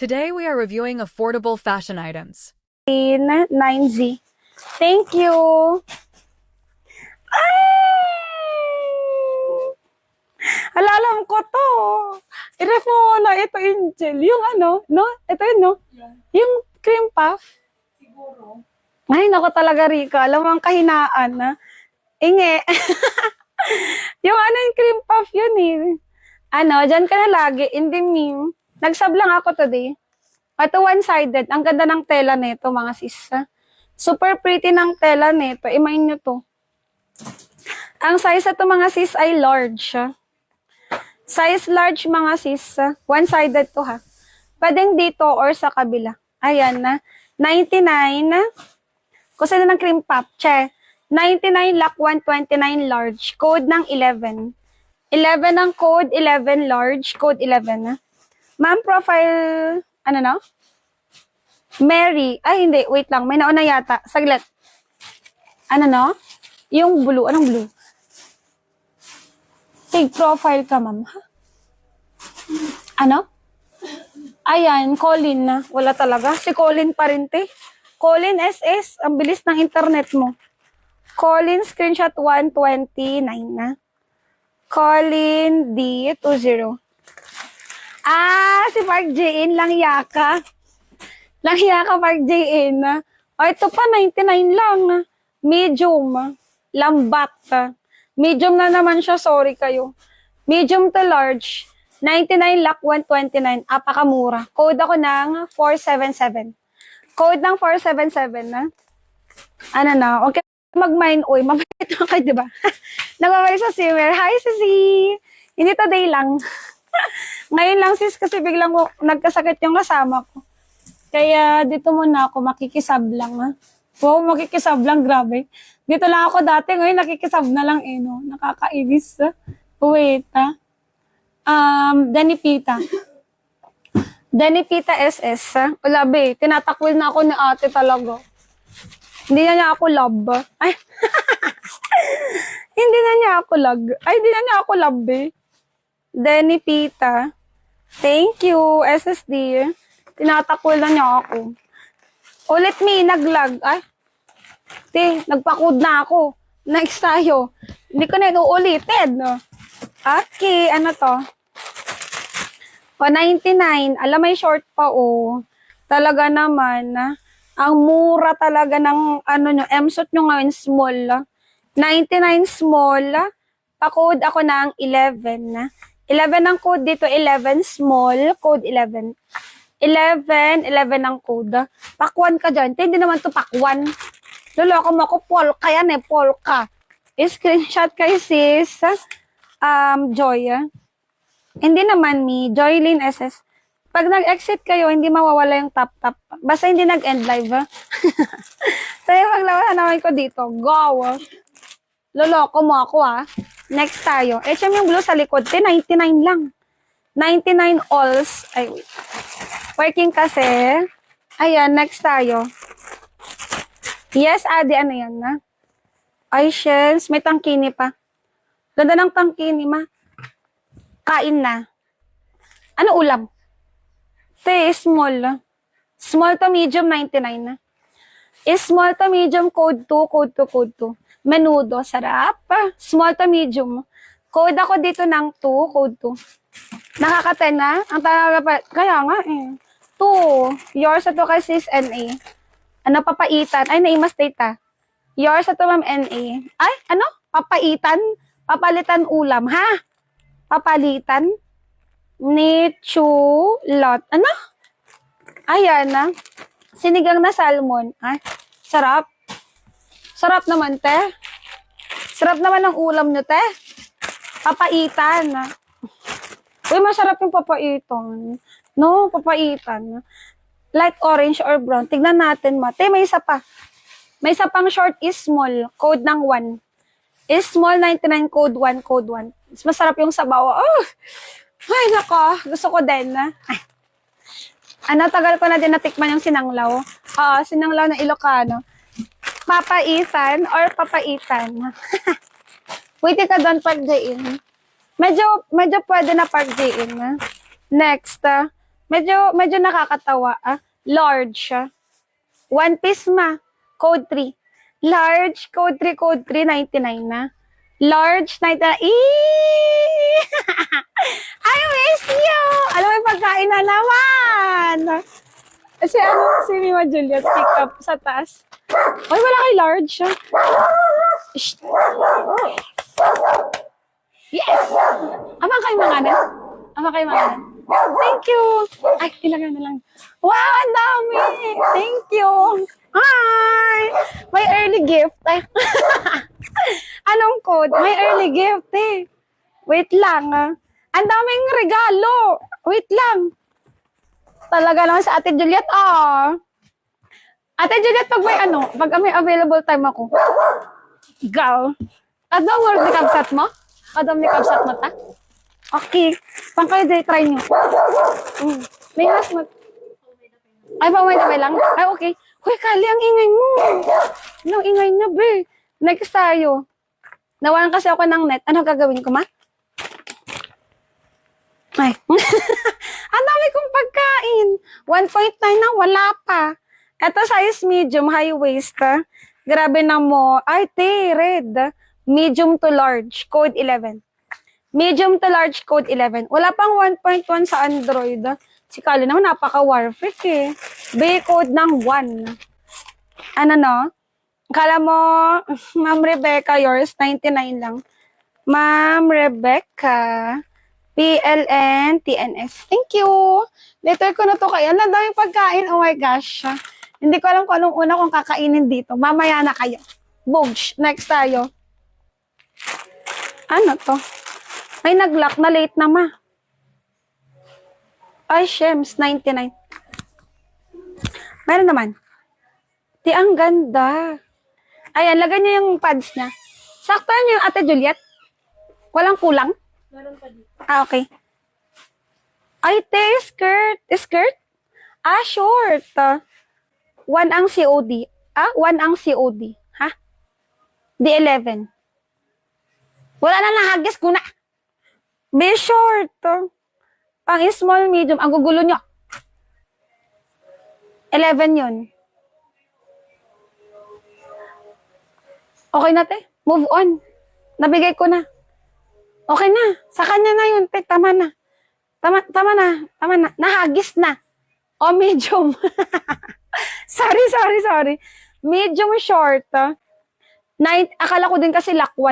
Today we are reviewing affordable fashion items. 9Z. Thank you. Ay! Alam ko to. I-ref mo na ito, Angel. Yung ano, no? Ito yun, no? Yeah. Yung cream puff. Siguro. Ay, naku talaga, Rika. Alam mo ang kahinaan, na. Inge. Yung ano, yung cream puff yun, eh. Ano, dyan ka na lagi. Hindi, meme. Nagsab lang ako today. Ito one-sided. Ang ganda ng tela nito, mga sis. Super pretty ng tela nito. Imayin nyo to. Ang size ito, mga sis, ay large. Size large, mga sis. One-sided to, ha. Pwedeng dito or sa kabila. Ayan na. 99. Kung sino ng cream puff. Che. 99 lock 129 large. Code ng 11. 11 ang code, 11 large. Code 11. Ma'am, profile, ano no? Mary. Ay, hindi. Wait lang. May nauna yata. Saglit. Ano no? Yung blue. Anong blue? Take profile ka, ma'am. Ha? Ano? Ayan, Colin na. Wala talaga. Si Colin pa rin, te. Colin SS. Ang bilis ng internet mo. Colin screenshot 129 na. Colin D20. Ah, si Park JN lang yaka. Lang yaka Park JN. Oh, ito pa 99 lang. Medium. Lambat. Medium na naman siya, sorry kayo. Medium to large. 99 lock 129. Apakamura. Code ako ng 477. Code ng 477 na. Ano na? Okay. Mag-mine, uy, mabait na kayo, diba? Nagmamalik sa simmer. Hi, Sisi! Hindi today lang. Ngayon lang, sis, kasi biglang nagkasakit yung kasama ko. Kaya dito muna ako, makikisab lang, ha? Wow, makikisab lang, grabe. Dito lang ako dati, ngayon nakikisab na lang, eh, no? Nakakainis, ha? Wait, ha? Danipita. Danipita SS, ha? Wala, be, tinatakwil na ako ni ate talaga. Hindi na niya ako love. Ay. Hindi na niya ako love. Ay, hindi na niya ako love, eh. Denny Pita. Thank you, SSD. Tinatakol na niya ako. Ulit me, naglag. Ay. Nagpa-code na ako. Next tayo. Hindi ko na inuulitin. No? Okay, ano to? O, 99. Alam, may short pa, oh. Talaga naman, ang mura talaga ng ano nyo, M-suit nyo ngayon, small. 99 small. Pa-code ako ng 11. 11 ang code dito, 11 small, code 11. 11 ang code. Pakwan ka dyan. Hindi naman to pakwan. Luloko mo ako, polka yan eh, polka. I-screenshot kay sis. Joy. Hindi naman me, Joylyn SS. Pag nag-exit kayo, hindi mawawala yung tap-tap. Basta hindi nag-end live, ha? Tayo maglawahan naman ko dito. Go! Loloko mo ako, ha? Next tayo. HM yung blue sa likod. 99 lang. 99 alls. Ay, wait. Working kasi. Ayan, next tayo. Yes, Adi, ano yan, na? Ay, shells. May tangkini pa. Ganda ng tangkini, ma. Kain na. Ano ulam? Small. Small to medium, 99 na. Small to medium, code 2, code 2, code 2. Menudo, sarap. Small to medium. Code ako dito ng 2, code 2. Nakaka-10 na? Ang talaga pa, kaya nga eh. 2. Yours ito kay sis NA. Ano, papaitan? Ay, naimastate ha. Yours ito ma'am NA. Ay, ano? Papaitan? Papalitan ulam, ha? Papalitan? Nichulot. Ano? Ayan na. Sinigang na salmon. Ay, sarap. Sarap naman, te. Sarap naman ng ulam nyo, te. Papaitan. Uy, masarap yung papaitan. No, papaitan. Light orange or brown. Tignan natin, ma. Te, may isa pa. May isa pang short is small. Code ng 1. Is small 99, code 1, code 1. Masarap yung sabaw. Oh! Ay, nako. Gusto ko din. Ano, tagal ko na din natikman yung sinanglaw. Sinanglaw na Ilocano. Papaitan or papaitan. Wait ka doon, Park Jain. Medyo pwede na Park Jain. Next, Medyo nakakatawa. Large siya. One piece ma. Code 3. Large, code 3, 99 na. Large, 99. I miss you! Alam mo yung pagkain na naman! Si Mima Juliet, pick up sa taas. Ay, wala kay large. Shh. Yes! Ama kayo mga nan. Thank you! Ay, ilangan na lang. Wow, ang dami! Thank you! Hi! May early gift. Ay. Anong code? May early gift eh. Wait lang Ang daming regalo. Wait lang. Talaga naman sa Ate Juliet. Ate Juliet, pag may available time ako. Go. Kadam word ni kabsat mo? Kadam ni kabsat mo ta? Okay. Pang kayo try nyo. May hasmat. Ay, pamay na ba lang? Ay, okay. Hoy, Kali, ang ingay mo. Anong ingay niya, be? Next tayo. Nawalan kasi ako ng net. Ano gagawin ko, ma? Ay. Ang dami kong pagkain. 1.9 na, wala pa. Ito, size medium, high waist. Grabe na mo. Ay, red. Medium to large, code 11. Medium to large, code 11. Wala pang 1.1 sa Android. Si Kali naman, napaka-warfik eh. B-code ng 1. Ano no? Kala mo, Ma'am Rebecca, yours, 99 lang. Ma'am Rebecca, PLN, TNS. Thank you. Later ko na to kayo. Ang daming pagkain. Oh my gosh. Hindi ko alam kung anong una kong kakainin dito. Mamaya na kayo. Boogs. Next tayo. Ano to? Ay, nag-lock na late na ma. Ay, Shems, 99. Meron naman. Di, ang ganda. Ayan, lagyan niyo yung pads niya. Sakto yun yung Ate Juliet. Walang kulang? Meron pa dito. Okay. Ay, skirt. Skirt? Short. 1 ang COD. 1 ang COD. Ha? Di 11. Wala na nahagis ko na. Be short. Pang small, medium. Ang gugulo nyo. 11 yun. Okay na, te. Move on. Nabigay ko na. Okay na. Sa kanya na yun, te. Tama na. Tama na. Nahagis na. Medium. sorry. Medium short. Akala ko din kasi lakwan.